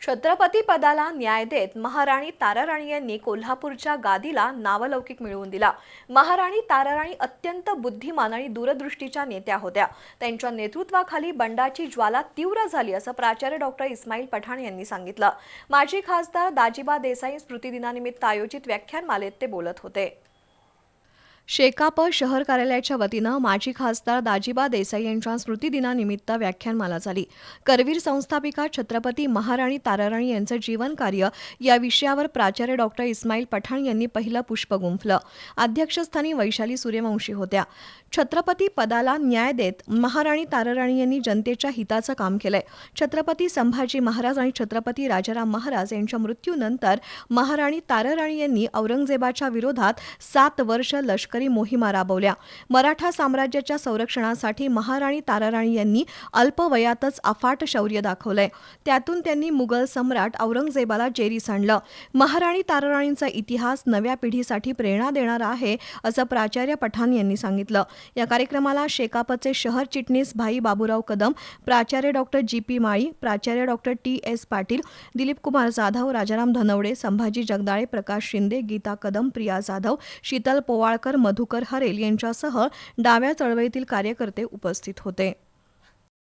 छत्रपती पदाला न्याय देत महाराणी ताराराणी यांनी कोल्हापूरच्या गादीला नावलौकिक मिळवून दिला। महाराणी ताराराणी अत्यंत बुद्धिमान आणि दूरदृष्टीच्या नेत्या होत्या। त्यांच्या नेतृत्वाखाली बंडाची ज्वाला तीव्र झाली असं प्राचार्य डॉक्टर इस्माईल पठाण यांनी सांगितलं। माजी खासदार दाजीबा देसाई स्मृती दिनानिमित्त आयोजित व्याख्यानमालेत ते बोलत होते। शेकाप शहर कार्यालयाच्या वतीनं माजी खासदार दाजीबा देसाई यांच्या स्मृतिदिनानिमित्त व्याख्यानमाला झाली। करवीर संस्थापिका छत्रपती महाराणी ताराराणी यांचं जीवन कार्य या विषयावर प्राचार्य डॉक्टर इस्माईल पठाण यांनी पहिलं पुष्प गुंफलं। अध्यक्षस्थानी वैशाली सूर्यवंशी होत्या। छत्रपती पदाला न्याय देत महाराणी ताराराणी यांनी जनतेच्या हिताचं काम केलंय। छत्रपती संभाजी महाराज आणि छत्रपती राजाराम महाराज यांच्या मृत्यूनंतर महाराणी ताराराणी यांनी औरंगजेबाच्या विरोधात 7 वर्ष लष्करी मोहिमा राबवल्या। मराठा साम्राज्याच्या संरक्षणासाठी महाराणी ताराराणी यांनी अल्पवयातच अफाट शौर्य दाखवलंय। त्यातून त्यांनी मुघल सम्राट औरंगजेबाला जेरीस आणलं। महाराणी ताराराणींचा इतिहास नव्या पिढीसाठी प्रेरणा देणारा आहे असं प्राचार्य पठाण यांनी सांगितलं। या कार्यक्रमाला शेकापचे शहर चिटणीस भाई बाबूराव कदम, प्राचार्य डॉक्टर जी.पी. माळी, प्राचार्य डॉक्टर टी.एस. पाटील, दिलीप कुमार जाधव, राजाराम धनवडे, संभाजी जगदाळे, प्रकाश शिंदे, गीता कदम, प्रिया जाधव, शीतल पोवाळकर, मधुकर हरेल यांच्यासह डाव्या चळवळीतील कार्यकर्ते उपस्थित होते।